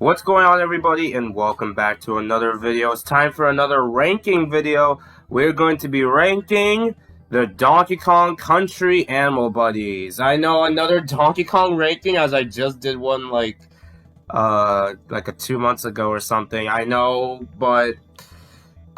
What's going on, everybody, and welcome back to another video. It's time for another ranking video. We're going to be ranking the Donkey Kong Country Animal Buddies. I know, another Donkey Kong ranking, as I just did one like 2 months ago or something. I know, but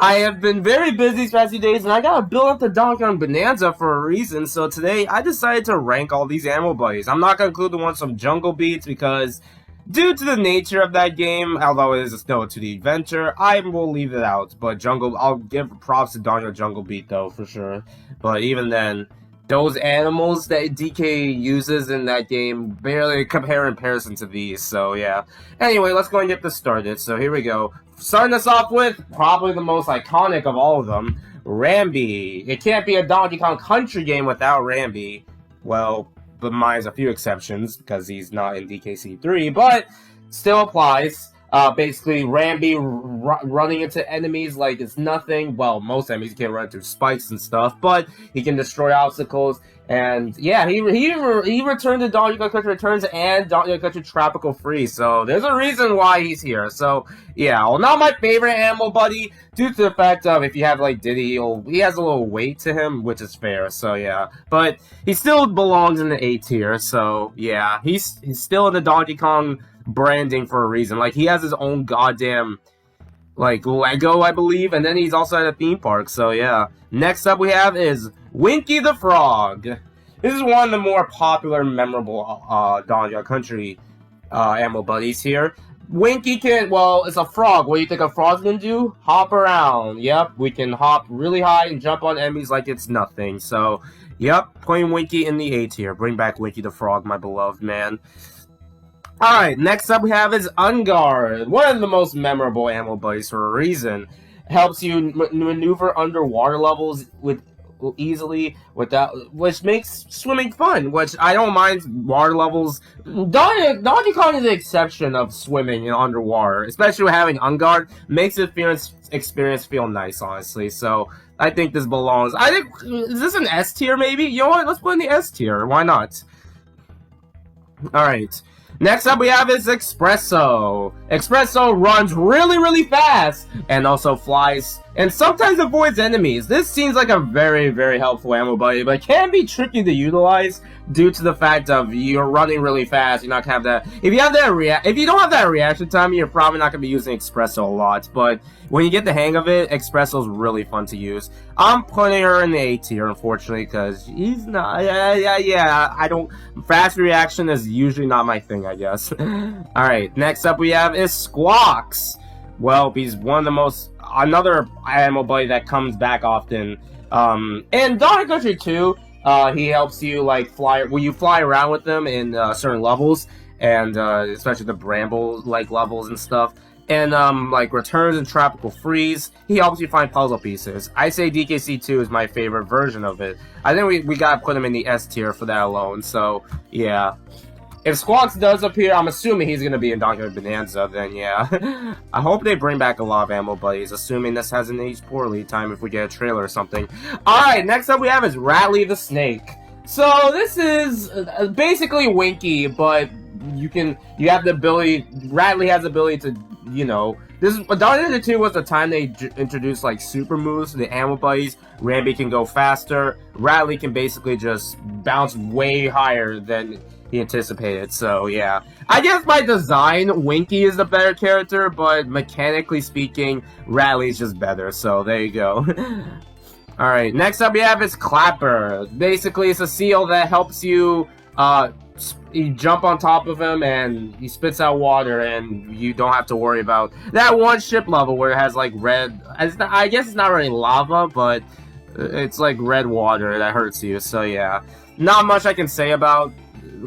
I have been very busy these past few days, and I gotta build up the Donkey Kong Bonanza for a reason. So today, I decided to rank all these animal buddies. I'm not gonna include the ones from Jungle Beats because, due to the nature of that game, although it is still a 2D adventure, I will leave it out. But I'll give props to Donkey Kong Jungle Beat though, for sure. But even then, those animals that DK uses in that game barely compare in comparison to these, so yeah. Anyway, let's go and get this started. So here we go. Starting us off with probably the most iconic of all of them, Rambi. It can't be a Donkey Kong Country game without Rambi. Well, but minus a few exceptions, because he's not in DKC 3, but still applies. Basically, Rambi running into enemies like it's nothing. Well, most enemies can't run through spikes and stuff, but he can destroy obstacles. And yeah, he returned to Donkey Kong Country Returns and Donkey Kong Country Tropical Freeze, so there's a reason why he's here. So yeah, well, not my favorite animal buddy, due to the fact of if you have like Diddy, he has a little weight to him, which is fair. So yeah, but he still belongs in the A tier. So yeah, he's still in the Donkey Kong branding for a reason. Like, he has his own goddamn like Lego, I believe, and then he's also at a theme park. So yeah. Next up we have is Winky the Frog. This is one of the more popular, memorable Donkey Kong Country animal buddies here. Winky can, well, it's a frog. What do you think a frog's gonna do? Hop around. Yep, we can hop really high and jump on enemies like it's nothing. So, yep, putting Winky in the A tier. Bring back Winky the Frog, my beloved man. Alright, next up we have is Unguard. One of the most memorable animal buddies for a reason. Helps you maneuver underwater levels easily without, which makes swimming fun, which I don't mind water levels. Donkey Kong is the exception of swimming in underwater, especially with having Unguard. Makes the experience feel nice, honestly. So I think this belongs. I think, is this an S tier maybe? You know what? Let's put in the S tier. Why not? Alright. Next up we have is Espresso. Espresso runs really, really fast and also flies and sometimes avoids enemies. This seems like a very, very helpful animal buddy, but it can be tricky to utilize due to the fact of you're running really fast. You're not gonna have that. If you don't have that reaction time, you're probably not gonna be using Espresso a lot. But when you get the hang of it, Espresso's really fun to use. I'm putting her in the A tier, unfortunately, because he's not. Yeah. I don't. Fast reaction is usually not my thing, I guess. All right. Next up we have is Squawks. Well, he's one of the most, another animal buddy that comes back often. In Donkey Country 2, he helps you like fly. Well, you fly around with them in certain levels, and especially the bramble like levels and stuff. And like Returns and Tropical Freeze, he helps you find puzzle pieces. I say DKC 2 is my favorite version of it. I think we gotta put him in the S tier for that alone. So yeah. If Squawks does appear, I'm assuming he's going to be in Donkey Kong Bonanza, then yeah. I hope they bring back a lot of animal buddies, assuming this hasn't aged poorly. Time if we get a trailer or something. Alright, next up we have is Rattly the Snake. So this is basically Winky, but you have the ability, Rattly has the ability to, you know, Donkey Kong 2 was the time they introduced like super moves to the animal buddies. Rambi can go faster. Rattly can basically just bounce way higher than he anticipated, so yeah. I guess by design, Winky is the better character, but mechanically speaking, Rattly's just better, so there you go. Alright, next up we have is Clapper. Basically, it's a seal that helps you, you jump on top of him and he spits out water and you don't have to worry about that one ship level where it has like red, I guess it's not really lava, but it's like red water that hurts you, so yeah. Not much I can say about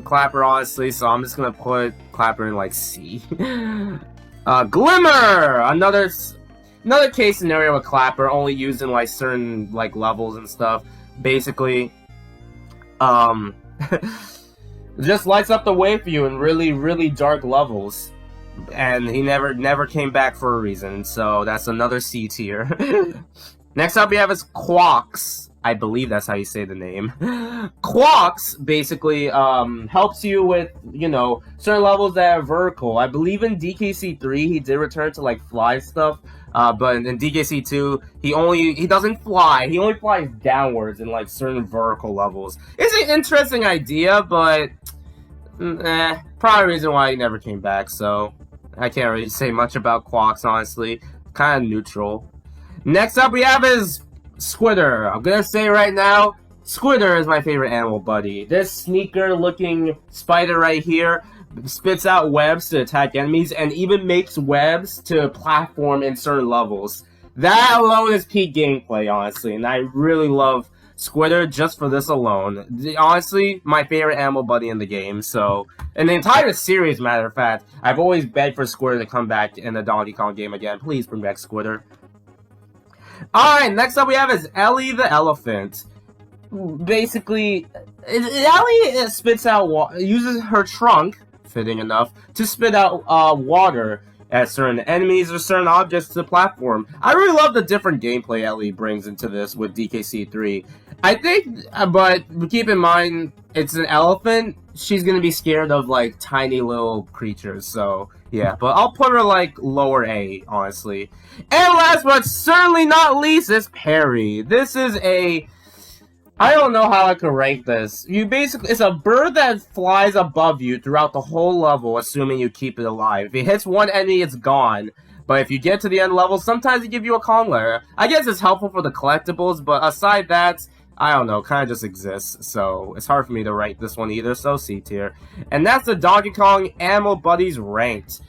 Clapper, honestly, so I'm just gonna put Clapper in like C. Glimmer! Another case scenario with Clapper, only used in like certain like levels and stuff. Basically, just lights up the way for you in really, really dark levels. And he never came back for a reason, so that's another C tier. Next up we have is Quawks. I believe that's how you say the name. Quox basically helps you with, you know, certain levels that are vertical. I believe in DKC3 he did return to like fly stuff, but in DKC2 he doesn't fly. He only flies downwards in like certain vertical levels. It's an interesting idea, but probably reason why he never came back. So I can't really say much about Quox, honestly. Kind of neutral. Next up we have is Squitter. I'm gonna say right now, Squitter is my favorite animal buddy. This sneaker looking spider right here spits out webs to attack enemies and even makes webs to platform in certain levels. That alone is peak gameplay, honestly, and I really love Squitter just for this alone. Honestly, my favorite animal buddy in the game. So, in the entire series, matter of fact, I've always begged for Squitter to come back in the Donkey Kong game again. Please bring back Squitter. Alright, next up we have is Ellie the elephant. Basically, Ellie spits out uses her trunk, fitting enough, to spit out water at certain enemies or certain objects to the platform. I really love the different gameplay Ellie brings into this with DKC3. I think, but keep in mind, it's an elephant. She's gonna be scared of like tiny little creatures, so yeah. But I'll put her like lower A, honestly. And last but certainly not least is Perry. This is I don't know how I could rank this. It's a bird that flies above you throughout the whole level, assuming you keep it alive. If it hits one enemy, it's gone. But if you get to the end level, sometimes they give you a Kong layer. I guess it's helpful for the collectibles, but aside that, I don't know, kind of just exists. So it's hard for me to rank this one either, so C tier. And that's the Donkey Kong Animal Buddies ranked.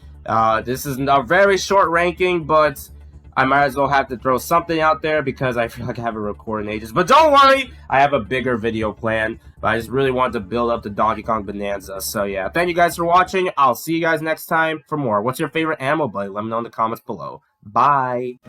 This is a very short ranking, but I might as well have to throw something out there because I feel like I haven't recorded in ages. But don't worry, I have a bigger video plan. But I just really wanted to build up the Donkey Kong Bonanza. So yeah, thank you guys for watching. I'll see you guys next time for more. What's your favorite animal buddy? Let me know in the comments below. Bye!